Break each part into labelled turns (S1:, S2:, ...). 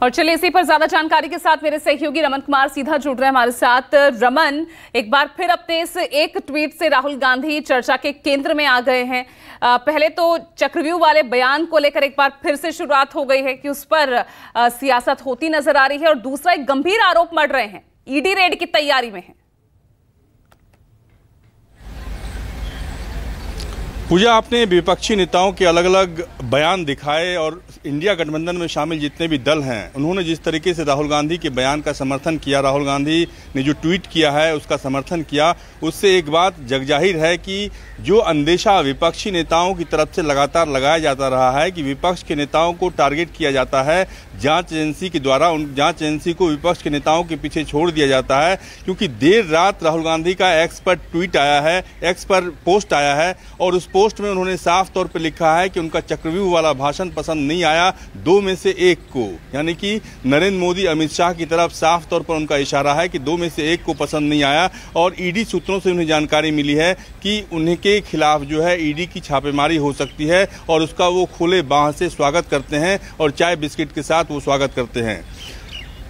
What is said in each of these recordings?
S1: और चलिए इसी पर ज्यादा जानकारी के साथ मेरे सहयोगी रमन कुमार सीधा जुड़ रहे हैं हमारे साथ। रमन, एक बार फिर अपने इस एक ट्वीट से राहुल गांधी चर्चा के केंद्र में आ गए हैं। पहले तो चक्रव्यूह वाले बयान को लेकर एक बार फिर से शुरुआत हो गई है कि उस पर सियासत होती नजर आ रही है, और दूसरा एक गंभीर आरोप मढ़ रहे हैं, ईडी रेड की तैयारी में है।
S2: पूजा, आपने विपक्षी नेताओं के अलग अलग बयान दिखाए और इंडिया गठबंधन में शामिल जितने भी दल हैं उन्होंने जिस तरीके से राहुल गांधी के बयान का समर्थन किया, राहुल गांधी ने जो ट्वीट किया है उसका समर्थन किया, उससे एक बात जगजाहिर है कि जो अंदेशा विपक्षी नेताओं की तरफ से लगातार लगाया जाता रहा है कि विपक्ष के नेताओं को टारगेट किया जाता है जांच एजेंसी के द्वारा, उन जांच एजेंसी को विपक्ष के नेताओं के पीछे छोड़ दिया जाता है, क्योंकि देर रात राहुल गांधी का एक्स पर ट्वीट आया है, एक्स पर पोस्ट आया है और उस पोस्ट में उन्होंने साफ तौर पर लिखा है कि उनका चक्रव्यूह वाला भाषण पसंद नहीं आया दो में से एक को, यानी कि नरेंद्र मोदी अमित शाह की तरफ साफ तौर पर उनका इशारा है कि दो में से एक को पसंद नहीं आया। और ईडी सूत्रों से उन्हें जानकारी मिली है कि उनके खिलाफ जो है ईडी की छापेमारी हो सकती है और उसका वो खुले बाह से स्वागत करते हैं और चाय बिस्किट के साथ वो स्वागत करते हैं।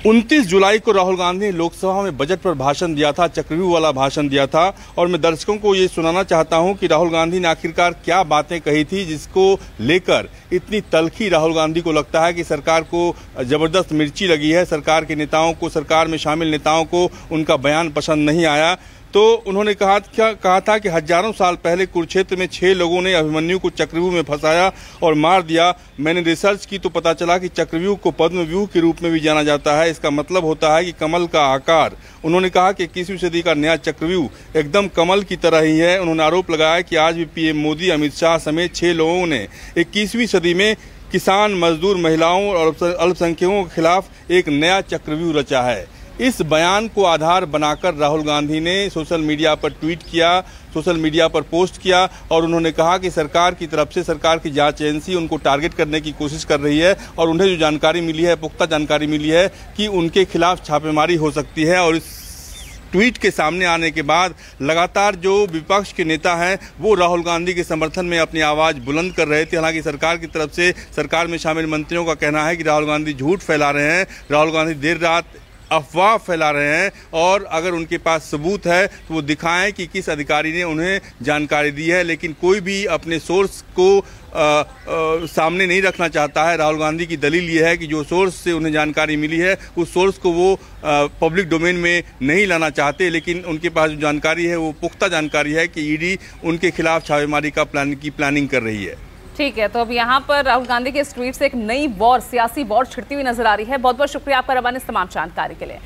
S2: 29 जुलाई को राहुल गांधी ने लोकसभा में बजट पर भाषण दिया था, चक्रव्यूह वाला भाषण दिया था, और मैं दर्शकों को ये सुनाना चाहता हूं कि राहुल गांधी ने आखिरकार क्या बातें कही थी जिसको लेकर इतनी तल्खी राहुल गांधी को लगता है कि सरकार को जबरदस्त मिर्ची लगी है, सरकार के नेताओं को, सरकार में शामिल नेताओं को उनका बयान पसंद नहीं आया। तो उन्होंने कहा था कि हजारों साल पहले कुरुक्षेत्र में 6 लोगों ने अभिमन्यु को चक्रव्यूह में फंसाया और मार दिया। मैंने रिसर्च की तो पता चला कि चक्रव्यूह को पद्मव्यूह के रूप में भी जाना जाता है, इसका मतलब होता है कि कमल का आकार। उन्होंने कहा कि 21वीं सदी का नया चक्रव्यूह एकदम कमल की तरह ही है। उन्होंने आरोप लगाया कि आज भी पीएम मोदी, अमित शाह समेत 6 लोगों ने 21वीं सदी में किसान, मजदूर, महिलाओं और अल्पसंख्यकों के खिलाफ एक नया चक्रव्यूह रचा है। इस बयान को आधार बनाकर राहुल गांधी ने सोशल मीडिया पर ट्वीट किया, सोशल मीडिया पर पोस्ट किया और उन्होंने कहा कि सरकार की तरफ से, सरकार की जांच एजेंसी उनको टारगेट करने की कोशिश कर रही है और उन्हें जो जानकारी मिली है, पुख्ता जानकारी मिली है कि उनके खिलाफ छापेमारी हो सकती है। और इस ट्वीट के सामने आने के बाद लगातार जो विपक्ष के नेता हैं वो राहुल गांधी के समर्थन में अपनी आवाज़ बुलंद कर रहे थे। हालांकि सरकार की तरफ से, सरकार में शामिल मंत्रियों का कहना है कि राहुल गांधी झूठ फैला रहे हैं, राहुल गांधी देर रात अफवाह फैला रहे हैं और अगर उनके पास सबूत है तो वो दिखाएं कि किस अधिकारी ने उन्हें जानकारी दी है। लेकिन कोई भी अपने सोर्स को सामने नहीं रखना चाहता है। राहुल गांधी की दलील ये है कि जो सोर्स से उन्हें जानकारी मिली है उस सोर्स को वो पब्लिक डोमेन में नहीं लाना चाहते, लेकिन उनके पास जो जानकारी है वो पुख्ता जानकारी है कि ईडी उनके खिलाफ छापेमारी की प्लानिंग कर रही है।
S1: ठीक है, तो अब यहाँ पर राहुल गांधी के इस ट्वीट से एक नई वॉर, सियासी वॉर छिड़ती हुई नजर आ रही है। बहुत बहुत शुक्रिया आपका रमन इस तमाम जानकारी के लिए।